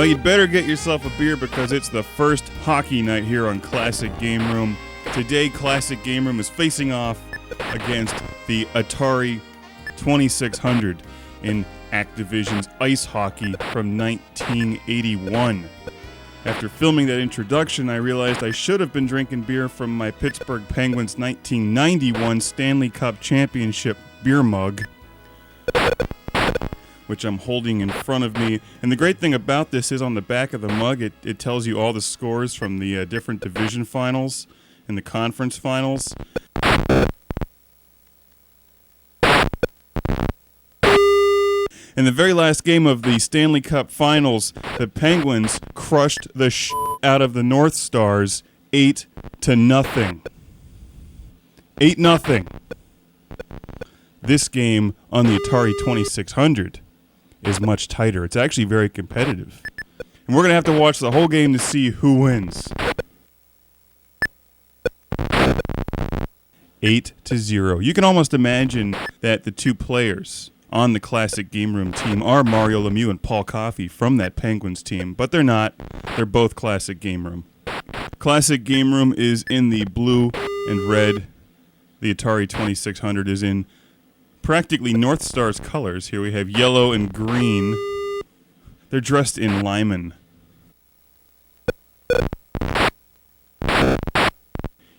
Well, you'd better get yourself a beer because it's the first hockey night here on Classic Game Room. Today, Classic Game Room is facing off against the Atari 2600 in Activision's ice hockey from 1981. After filming that introduction, I realized I should have been drinking beer from my Pittsburgh Penguins 1991 Stanley Cup Championship beer mug, which I'm holding in front of me. And the great thing about this is on the back of the mug, it tells you all the scores from the different division finals and the conference finals. In the very last game of the Stanley Cup Finals, the Penguins crushed the out of the North Stars 8-0. 8-0. This game on the Atari 2600 is much tighter. It's actually very competitive. And we're going to have to watch the whole game to see who wins. 8-0. You can almost imagine that the two players on the Classic Game Room team are Mario Lemieux and Paul Coffey from that Penguins team, but they're not. They're both Classic Game Room. Classic Game Room is in the blue and red. The Atari 2600 is in practically North Star's colors. Here we have yellow and green. They're dressed in Lyman.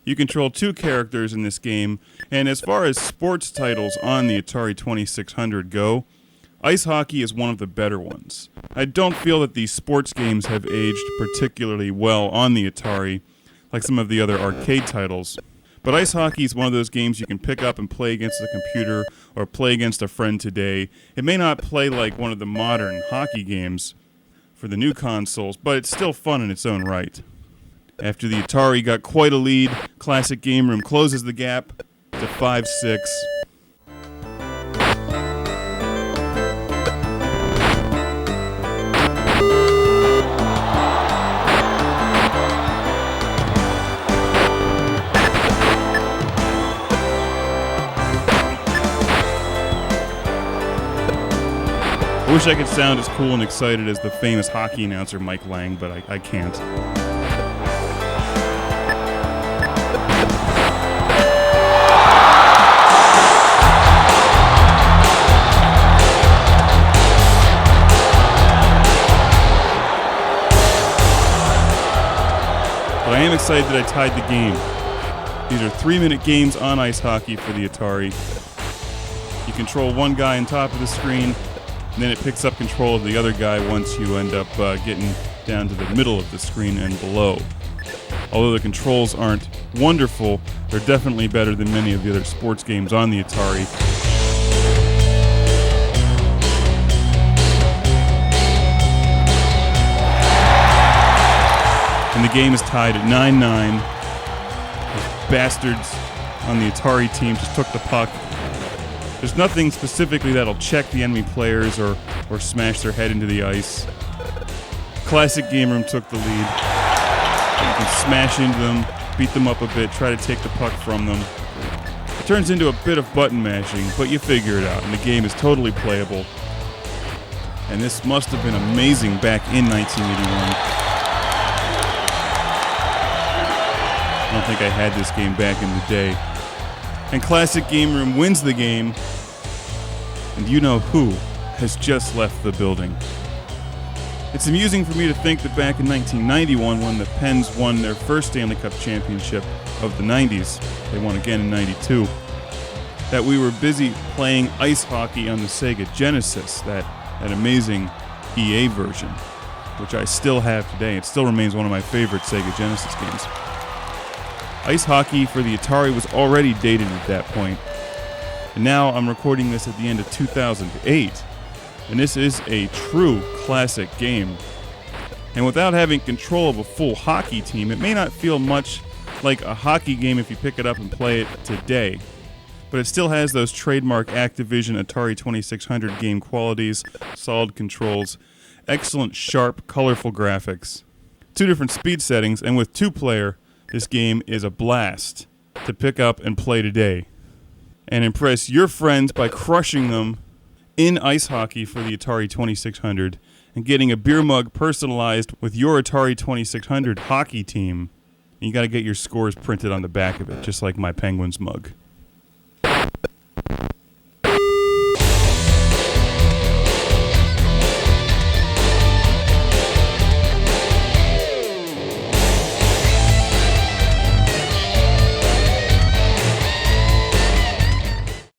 You control two characters in this game, and as far as sports titles on the Atari 2600 go, ice hockey is one of the better ones. I don't feel that these sports games have aged particularly well on the Atari, like some of the other arcade titles. But ice hockey is one of those games you can pick up and play against the computer or play against a friend today. It may not play like one of the modern hockey games for the new consoles, but it's still fun in its own right. After the Atari got quite a lead, Classic Game Room closes the gap to 5-6. I wish I could sound as cool and excited as the famous hockey announcer Mike Lang, but I can't. But I am excited that I tied the game. These are 3-minute games on ice hockey for the Atari. You control one guy on top of the screen, and then it picks up control of the other guy once you end up getting down to the middle of the screen and below. Although the controls aren't wonderful, they're definitely better than many of the other sports games on the Atari. And the game is tied at 9-9. Those bastards on the Atari team just took the puck. There's nothing specifically that'll check the enemy players or smash their head into the ice. Classic Game Room took the lead. You can smash into them, beat them up a bit, try to take the puck from them. It turns into a bit of button mashing, but you figure it out, and the game is totally playable. And this must have been amazing back in 1981. I don't think I had this game back in the day. And Classic Game Room wins the game, and you know who has just left the building. It's amusing for me to think that back in 1991, when the Pens won their first Stanley Cup championship of the 90s, they won again in 92, that we were busy playing ice hockey on the Sega Genesis, that amazing EA version, which I still have today. It still remains one of my favorite Sega Genesis games. Ice hockey for the Atari was already dated at that point, and now I'm recording this at the end of 2008, and this is a true classic game. And without having control of a full hockey team, it may not feel much like a hockey game if you pick it up and play it today, but it still has those trademark Activision Atari 2600 game qualities, solid controls, excellent, sharp, colorful graphics, 2 different speed settings, and with 2-player, this game is a blast to pick up and play today and impress your friends by crushing them in ice hockey for the Atari 2600 and getting a beer mug personalized with your Atari 2600 hockey team. And you got to get your scores printed on the back of it, just like my Penguins mug.